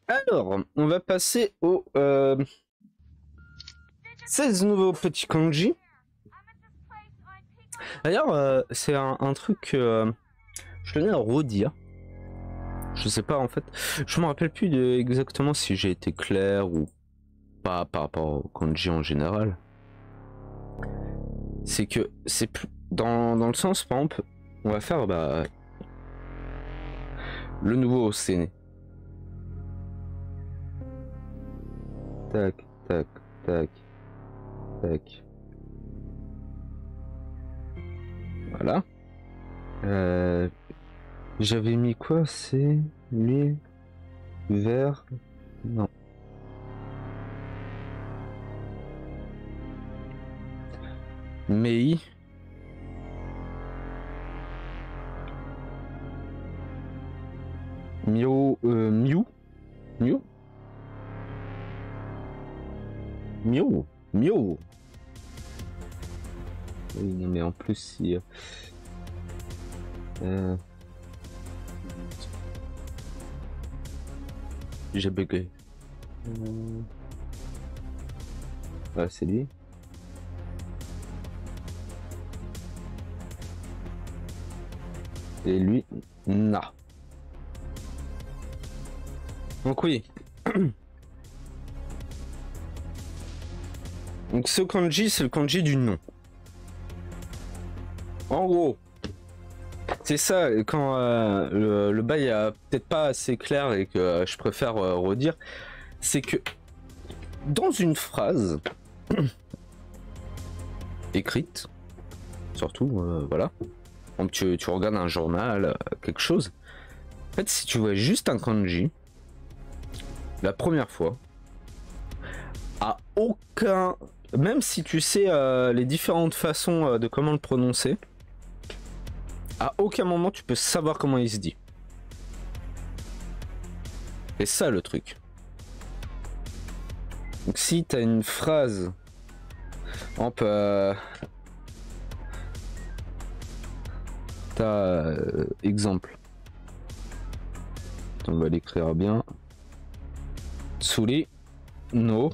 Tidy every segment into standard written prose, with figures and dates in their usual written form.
Alors, on va passer aux 16 nouveaux petits kanji. D'ailleurs, c'est un truc que je tenais à redire. Je sais pas en fait, je me rappelle plus exactement si j'ai été clair ou pas par rapport au kanji en général. C'est que c'est plus dans le sens, par exemple, on va faire le nouveau scéné. Tac, tac, tac, tac. Voilà. J'avais mis quoi? C'est lui vert. Non. Mei. Miu. Miu. Miu. Miu. Miu. Oui, non, mais en plus, si. J'ai bugué. Ah, c'est lui. Et lui, na. Donc oui. Donc ce kanji, c'est le kanji du nom. En gros, c'est ça, quand le bail est peut-être pas assez clair et que je préfère redire, c'est que dans une phrase écrite, surtout, voilà, donc tu regardes un journal, quelque chose, en fait, si tu vois juste un kanji, la première fois, à aucun, même si tu sais les différentes façons de comment le prononcer, à aucun moment tu peux savoir comment il se dit. C'est ça le truc. Donc si tu as une phrase, hop, t'as exemple. On va l'écrire bien. Tsuri no.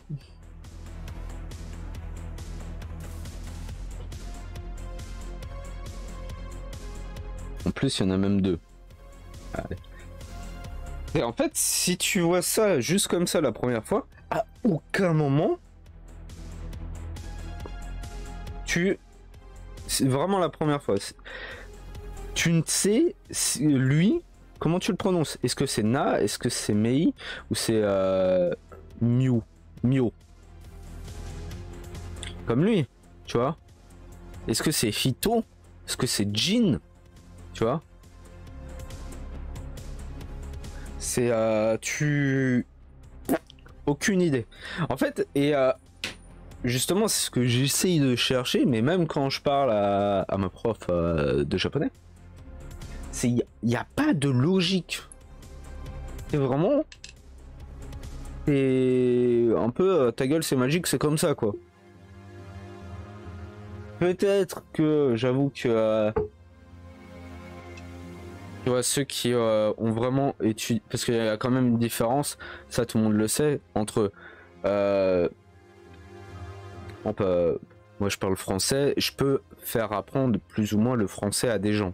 En plus, il y en a même deux. Allez. Et en fait, si tu vois ça juste comme ça la première fois, à aucun moment, c'est vraiment la première fois. Tu ne sais, lui, comment tu le prononces. Est-ce que c'est Na, est-ce que c'est Mei, ou c'est Miu, Mio. Comme lui, tu vois. Est-ce que c'est Hito, est-ce que c'est Jin, tu vois. C'est aucune idée. En fait, et justement, c'est ce que j'essaye de chercher, mais même quand je parle à ma prof de japonais, il n'y a pas de logique. C'est vraiment. Et un peu ta gueule, c'est magique, c'est comme ça, quoi. Peut-être que j'avoue que. Tu vois, ceux qui ont vraiment étudié. Parce qu'il y a quand même une différence, ça tout le monde le sait, entre. Moi je parle français, je peux faire apprendre plus ou moins le français à des gens.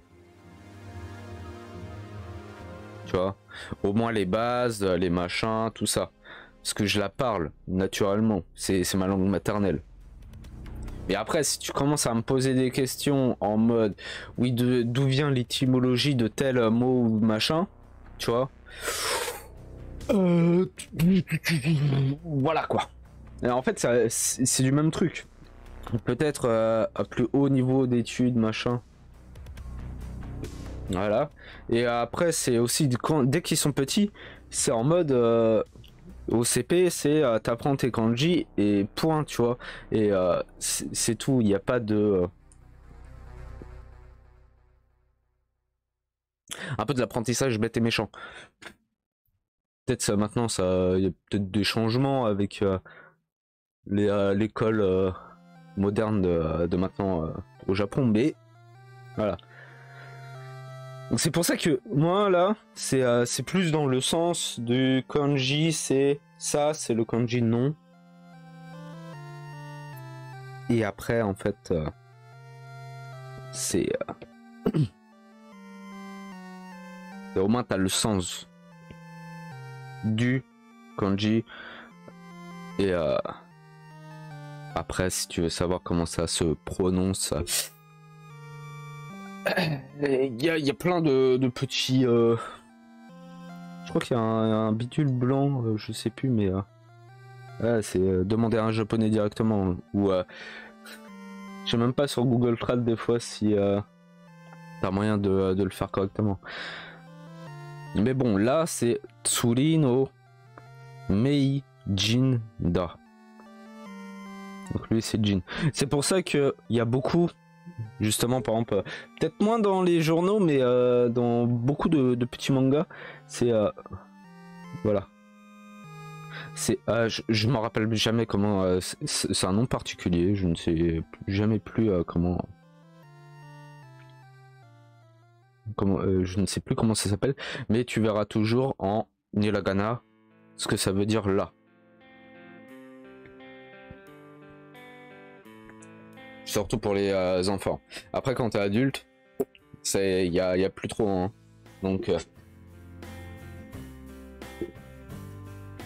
Tu vois, au moins les bases, les machins, tout ça. Parce que je la parle naturellement, c'est ma langue maternelle. Mais après, si tu commences à me poser des questions en mode, oui, d'où vient l'étymologie de tel mot ou machin, tu vois, voilà quoi. Et en fait, c'est du même truc. Peut-être à plus haut niveau d'études, machin. Voilà. Et après, c'est aussi dès qu'ils sont petits, c'est en mode au CP, c'est t'apprends tes kanji et point, tu vois. Et c'est tout. Il n'y a pas de un peu de l'apprentissage bête et méchant. Peut-être ça maintenant, ça, il y a peut-être des changements avec l'école moderne de maintenant au Japon, mais voilà. Donc c'est pour ça que moi là, c'est plus dans le sens du kanji, c'est ça, c'est le kanji non. Et après en fait, c'est au moins t'as le sens du kanji. Et après, si tu veux savoir comment ça se prononce, il y a plein de petits. Je crois qu'il y a un bidule blanc, je sais plus, mais c'est demander à un japonais directement. Ou je sais même pas sur Google Trad des fois si t'as moyen de le faire correctement. Mais bon, là c'est Tsuri no Mei Jinda. Donc lui c'est Jin. C'est pour ça que il y a beaucoup, justement par exemple, peut-être moins dans les journaux, mais dans beaucoup de petits mangas, c'est voilà. C'est je m'en rappelle jamais comment. C'est un nom particulier. Je ne sais jamais plus comment. Je ne sais plus comment ça s'appelle, mais tu verras toujours en hiragana ce que ça veut dire là. Surtout pour les enfants. Après, quand t'es adulte, il y a plus trop. Hein. Donc,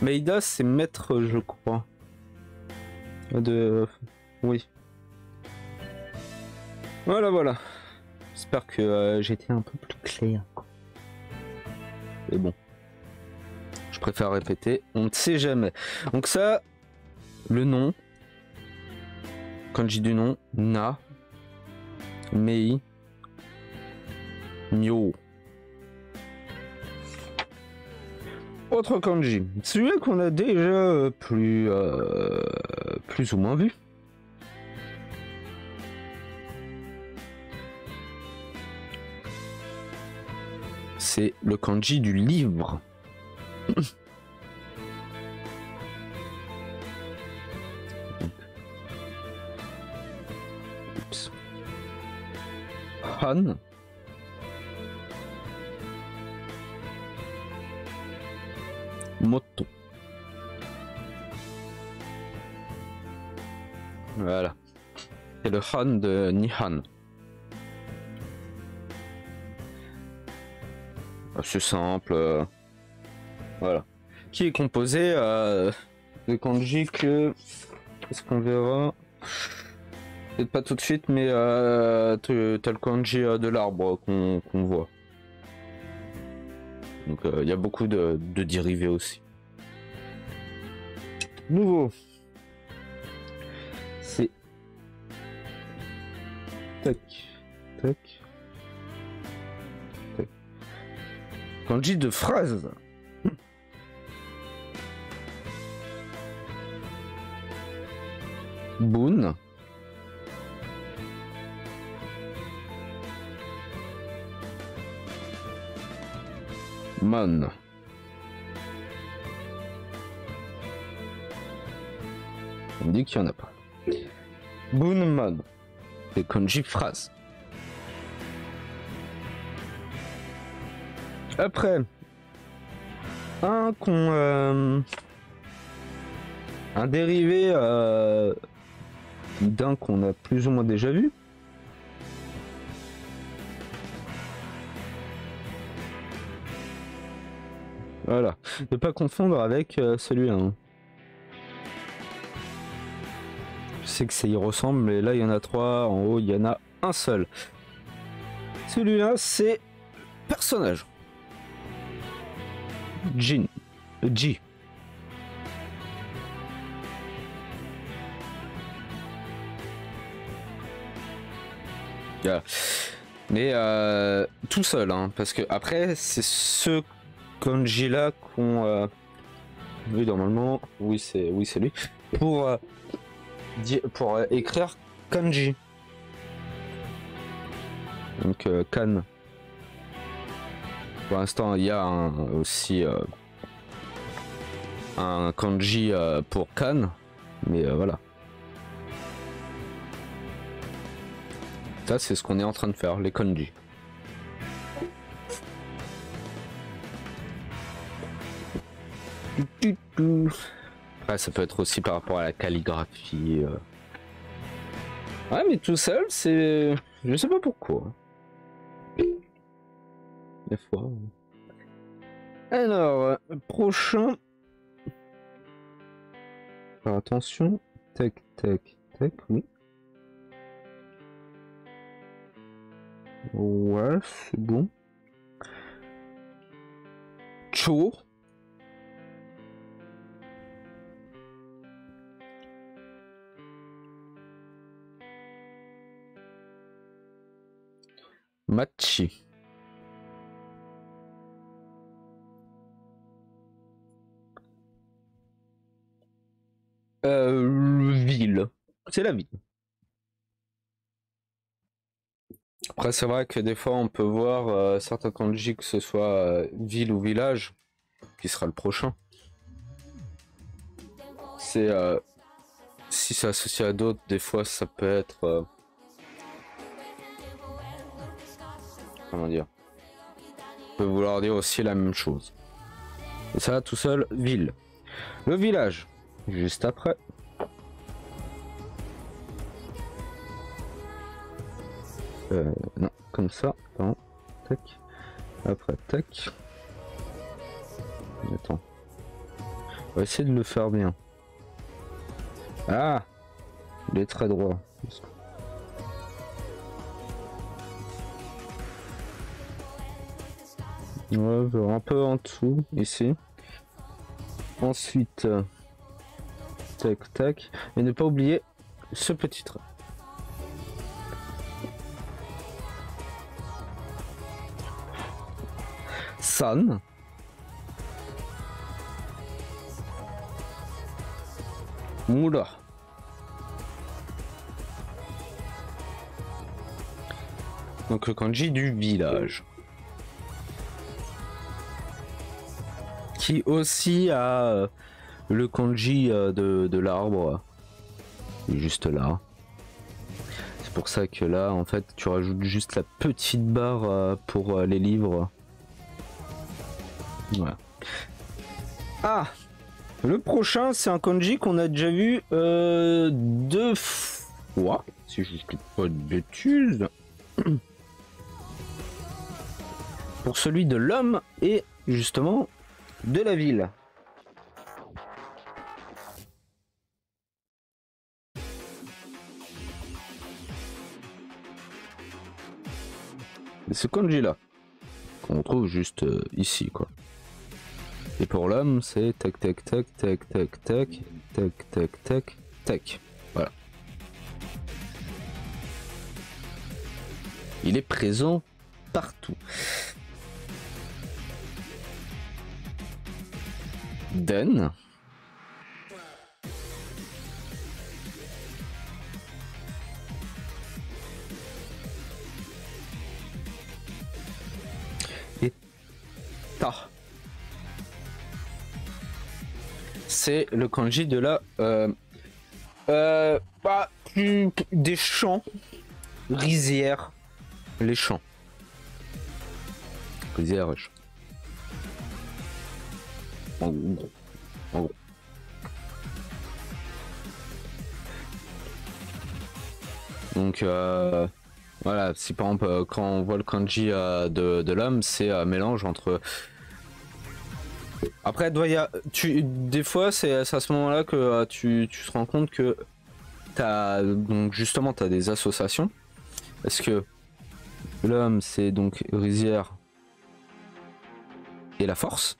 Meida, c'est maître, je crois. Oui. Voilà. J'espère que j'ai été un peu plus clair. Mais bon. Je préfère répéter. On ne sait jamais. Donc ça, le nom. Kanji du nom, Na, Mei, Myo. Autre kanji, celui qu'on a déjà plus ou moins vu. C'est le kanji du livre. Han. Moto. Voilà. C'est le Han de Nihan. C'est simple. Voilà. Qui est composé de kanji que... Est-ce qu'on verra? Peut-être pas tout de suite, mais t'as le kanji de l'arbre qu'on voit. Donc il y a beaucoup de dérivés aussi. Nouveau. C'est... Tac. Kanji de phrase. Boon. Man. On me dit qu'il n'y en a pas. Boonman. C'est kanji phrase. Après, un dérivé d'un qu'on a plus ou moins déjà vu. Voilà, ne pas confondre avec celui-là. Hein. Je sais que ça y ressemble, mais là il y en a trois, en haut il y en a un seul. Celui-là c'est personnage. Jin. Ji. Voilà. Mais tout seul, hein, parce que après c'est ce kanji là qu'on oui normalement oui c'est lui pour écrire kanji. Donc kan. Pour l'instant il y a aussi un kanji pour kan, mais voilà. Ça c'est ce qu'on est en train de faire, les kanji. Après, ça peut être aussi par rapport à la calligraphie. Ouais, mais tout seul, c'est... Je sais pas pourquoi. Des fois... Alors, prochain... Alors, attention. Tac, tac, tac, oui. Ouais, c'est bon. Cho. Machi. Ville. C'est la ville. Après, c'est vrai que des fois, on peut voir certains kanji, que ce soit ville ou village, qui sera le prochain. C'est si c'est associé à d'autres, des fois, ça peut être comment dire, peut vouloir dire aussi la même chose. Et ça, tout seul, ville. Le village, juste après. Non, comme ça. Attends. Tac. Après, tac. Attends. On va essayer de le faire bien. Ah, il est très droit. Ouais, un peu en dessous, ici. Ensuite, tac, tac. Et ne pas oublier ce petit trait. San. Moula. Donc le kanji du village. Qui aussi a le kanji de l'arbre. Juste là. C'est pour ça que là, en fait, tu rajoutes juste la petite barre pour les livres. Voilà. Ah, le prochain, c'est un kanji qu'on a déjà vu 2 fois, si je ne dis pas de bêtises. Pour celui de l'homme et justement de la ville. Ce kanji là, qu'on trouve juste ici quoi. Et pour l'homme, c'est tac tac tac tac tac tac tac tac tac tac. Voilà. Il est présent partout. Den. Et ta. C'est le kanji de la des champs, rizières, les champs, rizières, champs. En gros, en gros. Donc voilà, si par exemple quand on voit le kanji de l'homme, c'est un mélange entre. Après, des fois, c'est à ce moment-là que tu te rends compte que donc justement t'as des associations. Parce que l'homme, c'est donc rizière et la force.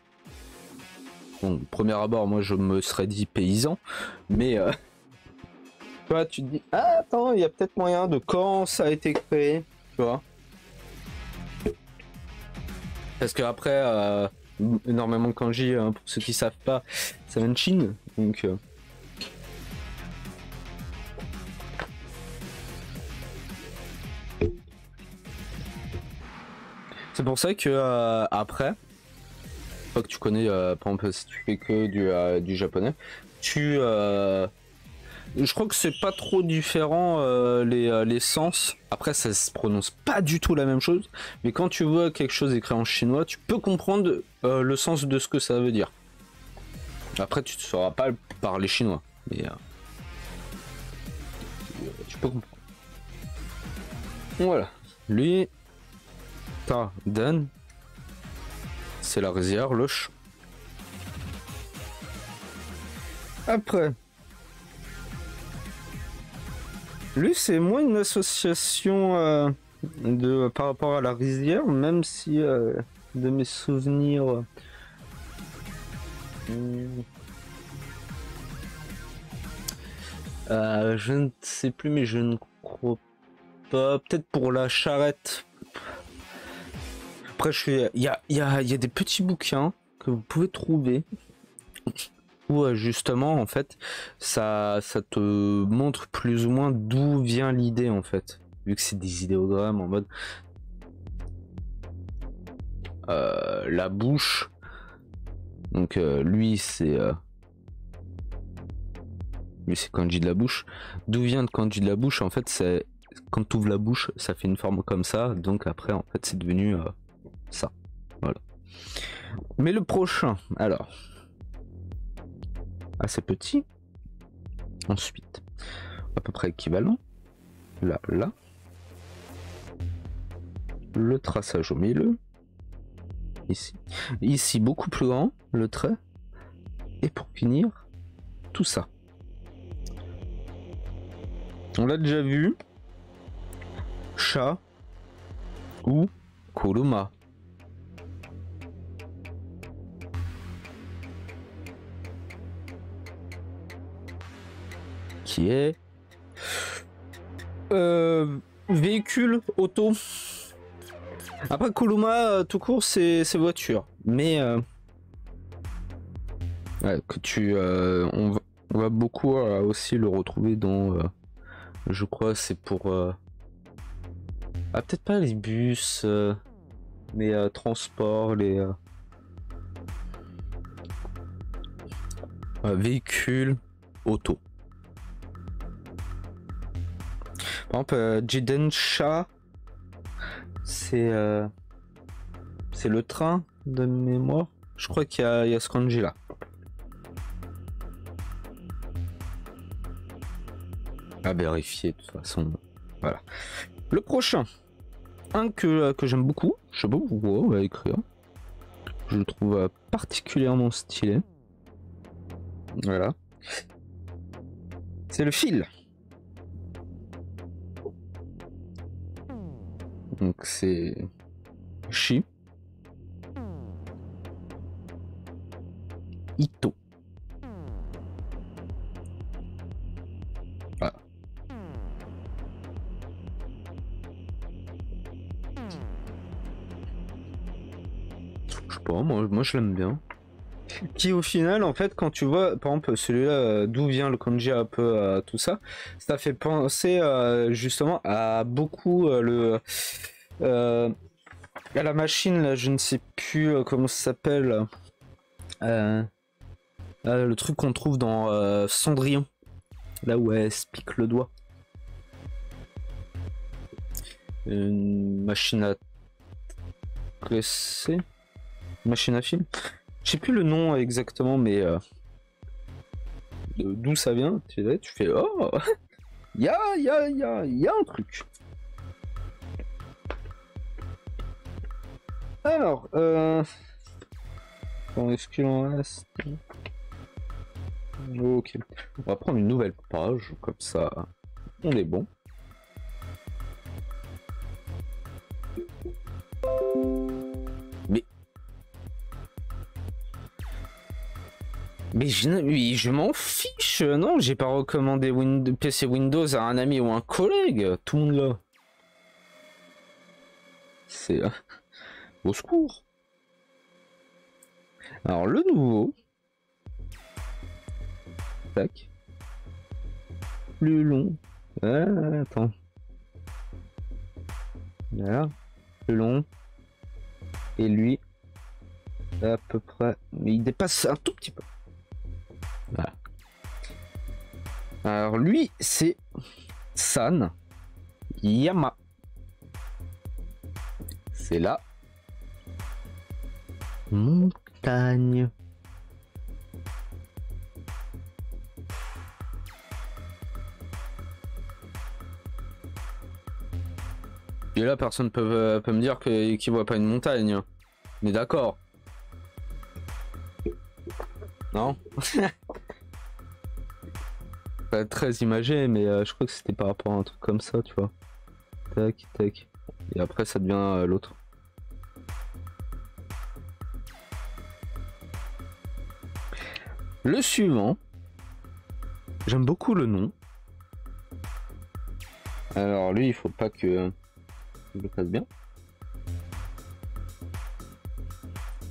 Bon, premier abord, moi je me serais dit paysan, mais tu vois, tu te dis ah attends, il y a peut-être moyen de quand ça a été créé, tu vois. Parce que après énormément de kanji, hein, pour ceux qui savent pas, ça vient de Chine, donc c'est pour ça que après, une fois que tu connais, par exemple, si tu fais que du japonais, je crois que c'est pas trop différent les sens. Après, ça se prononce pas du tout la même chose, mais quand tu vois quelque chose écrit en chinois, tu peux comprendre le sens de ce que ça veut dire. Après, tu ne sauras pas parler chinois, mais tu peux comprendre. Voilà. Lui, Ta Dan, c'est la rizière, le ch. Après, lui, c'est moins une association par rapport à la rizière, même si de mes souvenirs. Je ne sais plus, mais je ne crois pas. Peut-être pour la charrette. Après, il y a des petits bouquins que vous pouvez trouver où justement, en fait, ça te montre plus ou moins d'où vient l'idée, en fait. Vu que c'est des idéogrammes en mode la bouche. Donc lui c'est kanji de la bouche. D'où vient le kanji de la bouche? En fait, c'est quand tu ouvres la bouche, ça fait une forme comme ça. Donc après, en fait, c'est devenu ça. Voilà. Mais le prochain, alors, assez petit. Ensuite, à peu près équivalent. Là. Le traçage au milieu. Ici, beaucoup plus grand, le trait. Et pour finir, tout ça. On l'a déjà vu. Chat ou Kuruma. Qui est véhicule auto. Après Kuruma tout court c'est voiture. Mais ouais, que tu on va beaucoup aussi le retrouver dans je crois c'est pour peut-être pas les bus mais transport, les véhicules auto. Par exemple Jidensha c'est le train de mémoire. Je crois qu'il y a ce kanji là. À vérifier de toute façon. Voilà. Le prochain, un que j'aime beaucoup, je sais pas pourquoi on va écrire. Je le trouve particulièrement stylé. Voilà. C'est le fil. Donc c'est Shi Ito. Voilà. Je sais pas, moi je l'aime bien. Qui au final, en fait, quand tu vois, par exemple, celui-là, d'où vient le kanji un peu tout ça, ça fait penser justement à beaucoup à la machine, là, je ne sais plus comment ça s'appelle, le truc qu'on trouve dans Cendrillon, là où elle se pique le doigt. Une machine à presser, machine à film. Je sais plus le nom exactement, mais d'où ça vient, tu fais oh, il y a un truc. Alors, est-ce qu'il en reste? Ok, on va prendre une nouvelle page, comme ça, on est bon. Mais je m'en fiche, non, j'ai pas recommandé PC Windows à un ami ou un collègue, tout le monde là. C'est au secours. Alors le nouveau. Tac. Plus long. Attends. Voilà. Plus long. Et lui. À peu près. Mais il dépasse un tout petit peu. Voilà. Alors lui c'est San Yama. C'est la montagne. Puis là, personne peut me dire qu'il voit pas une montagne. On est d'accord. Non. Pas très imagé, mais je crois que c'était par rapport à un truc comme ça, tu vois. Tac, tac. Et après, ça devient l'autre. Le suivant. J'aime beaucoup le nom. Alors lui, il faut pas que je le fasse bien.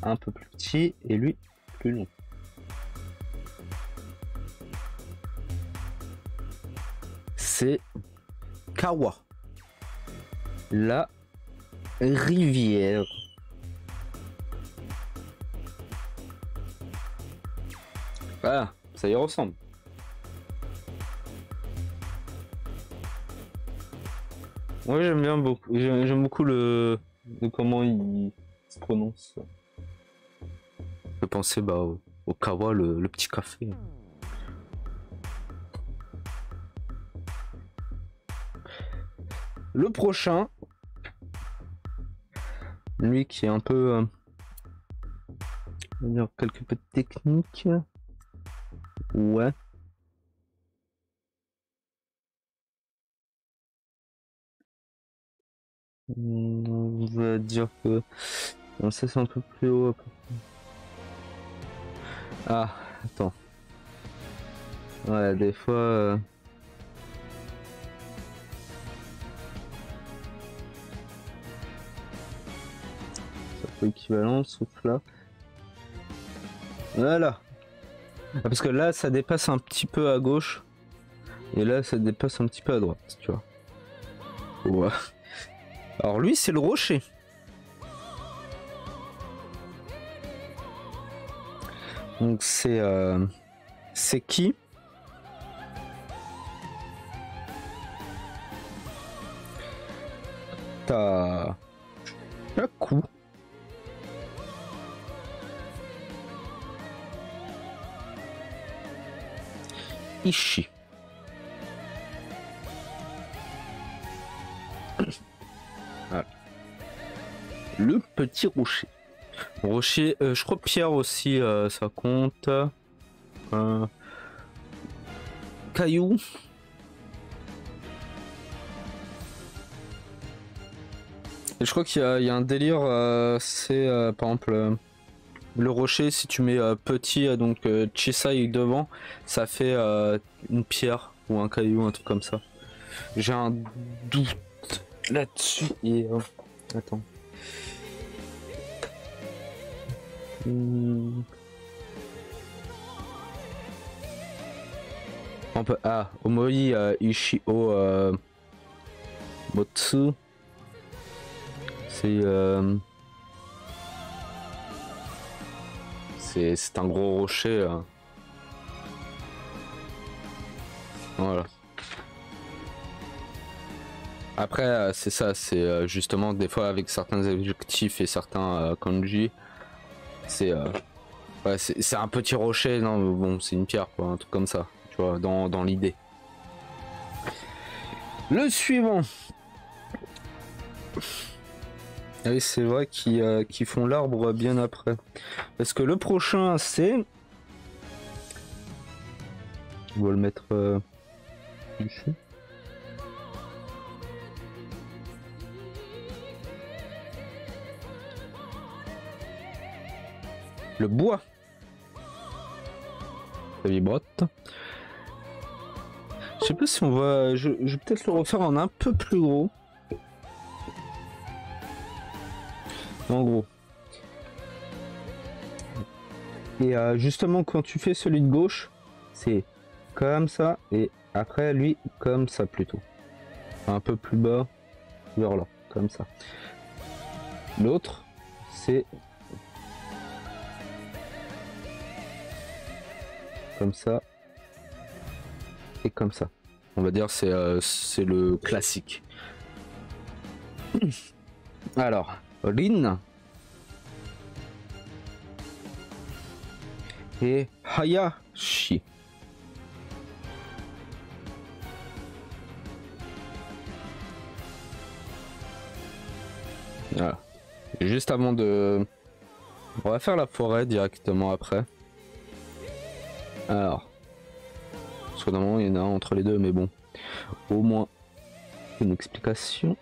Un peu plus petit et lui plus long. C'est Kawa. La rivière. Ah, ça y ressemble. Ouais, j'aime bien beaucoup. J'aime beaucoup le comment il se prononce. Je pensais bah au Kawa, le petit café. Le prochain, lui qui est un peu, on va dire quelque peu technique. Ouais. On va dire que non, ça c'est un peu plus haut. Ah, attends. Ouais, des fois. Ça fait équivalent, sauf là. Voilà. Ah, parce que là, ça dépasse un petit peu à gauche. Et là, ça dépasse un petit peu à droite, tu vois. Ouais. Alors lui, c'est le rocher. Donc c'est qui? T'as Shaku. Ishi. Voilà. Le petit rocher. Rocher, je crois pierre aussi, ça compte. Caillou. Et je crois qu'il y a un délire, c'est par exemple le rocher, si tu mets petit, donc Chisai devant, ça fait une pierre ou un caillou, un truc comme ça. J'ai un doute là-dessus et attends. On peut Omoi Ishio Motsu. C'est un gros rocher. Voilà. Après, c'est ça, c'est justement des fois avec certains adjectifs et certains kanji, c'est ouais, c'est un petit rocher, non, bon, c'est une pierre, quoi, un truc comme ça, tu vois, dans l'idée. Le suivant. Ah oui, c'est vrai qu'ils font l'arbre bien après. Parce que le prochain, c'est... On va le mettre ici. Le bois. Ça vibrote. Je sais pas si on va... Je vais peut-être le refaire en un peu plus gros. En gros. Et justement, quand tu fais celui de gauche, c'est comme ça. Et après, lui, comme ça plutôt. Un peu plus bas, vers là. Comme ça. L'autre, c'est... comme ça. Et comme ça. On va dire c'est le classique. Alors, Rin et Hayashi. Voilà. Et juste avant de... On va faire la forêt directement après. Alors. Parce que normalement il y en a un entre les deux, mais bon. Au moins une explication.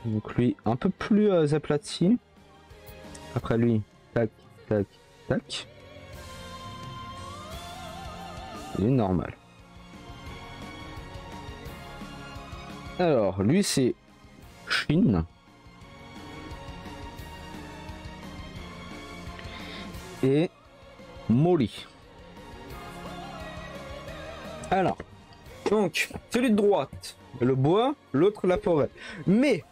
Donc lui, un peu plus aplati. Après lui, tac, tac, tac. Il est normal. Alors, lui c'est Shin. Et Molly. Alors, donc, celui de droite, le bois, l'autre la forêt. Mais,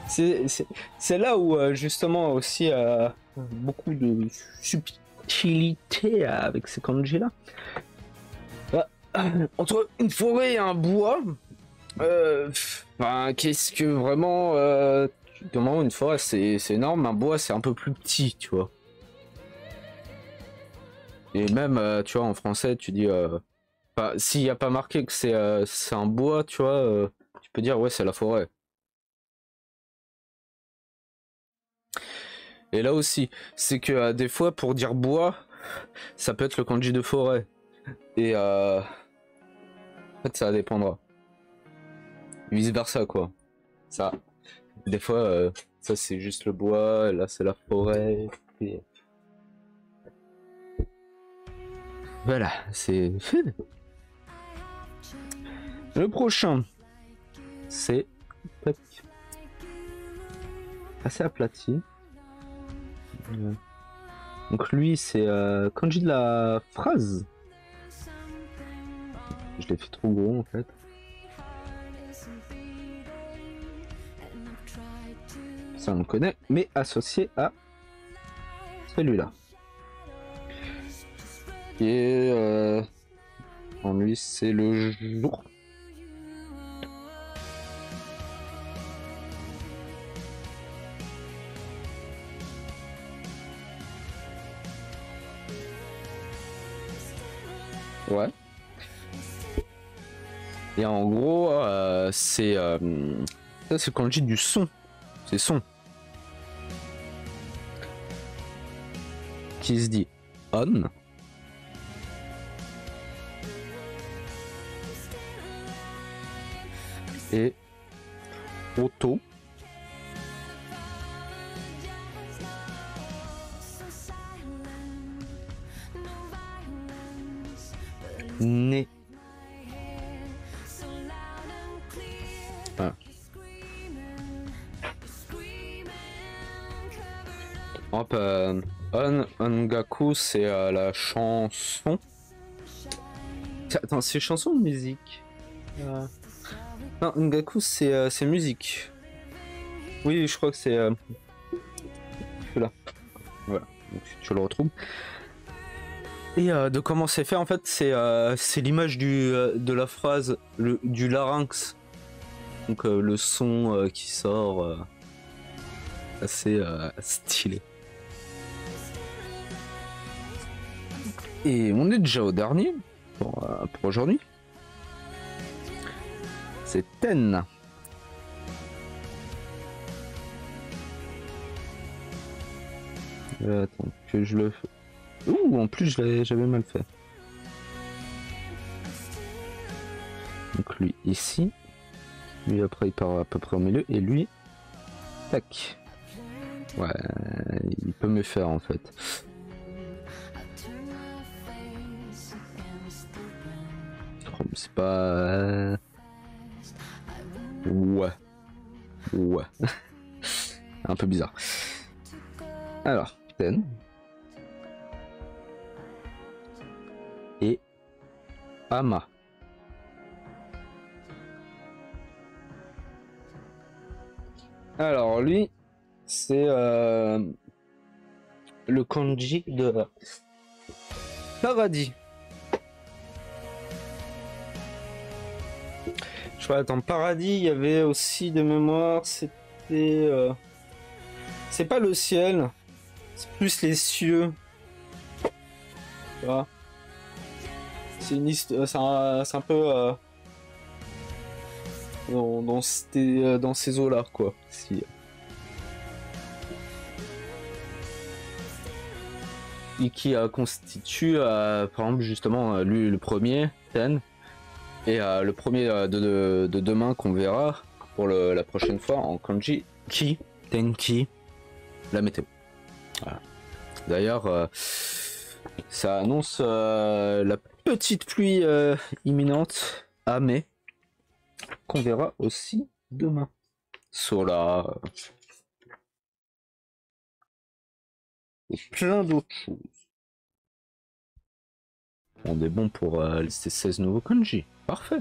c'est là où justement aussi beaucoup de subtilité avec ces kanji là. Entre une forêt et un bois, qu'est-ce que vraiment... Comment une forêt c'est énorme, un bois c'est un peu plus petit, tu vois. Et même, tu vois, en français, tu dis... s'il n'y a pas marqué que c'est un bois, tu vois, tu peux dire, ouais, c'est la forêt. Et là aussi, c'est que des fois, pour dire bois, ça peut être le kanji de forêt. Et en fait, ça dépendra. Vice versa, quoi. Ça, des fois, ça c'est juste le bois, là c'est la forêt. Et... Voilà, c'est fait. Le prochain, c'est assez aplati. Donc lui, c'est kanji de la phrase. Je l'ai fait trop gros en fait. Ça on le connaît, mais associé à celui-là. Et en lui, c'est le jour. Ouais. Et en gros, c'est ça, c'est quand je dis du son. C'est son. Qui se dit on. Et auto. Né. Voilà. Hop, Ongaku, c'est la chanson. Attends, c'est chanson ou musique? Non, Ongaku, c'est musique. Oui, je crois que c'est là. Voilà, donc tu le retrouves. Et de comment c'est fait, en fait, c'est l'image de la phrase, du larynx. Donc le son qui sort, assez stylé. Et on est déjà au dernier pour aujourd'hui. C'est Ten. Attends, que je le fais. Ouh, en plus j'avais mal fait. Donc lui ici. Lui après il part à peu près au milieu. Et lui, tac. Ouais, il peut me faire en fait. C'est pas... Ouais. Ouais. Un peu bizarre. Alors, Ten. Et Ama. Alors lui, c'est le kanji de paradis. Je crois, attends, paradis, il y avait aussi de mémoire, c'était... c'est pas le ciel, c'est plus les cieux. Tu vois, c'est une histoire, c'est un peu dans ces eaux-là, quoi. Si. constitue, par exemple, justement, lui, le premier, Ten, et le premier de demain qu'on verra pour la prochaine fois en kanji, Ki, Tenki, la météo. Voilà. D'ailleurs, ça annonce la petite pluie imminente à mai, qu'on verra aussi demain. Sola. Et plein d'autres choses. On est bon pour ces 16 nouveaux kanji. Parfait.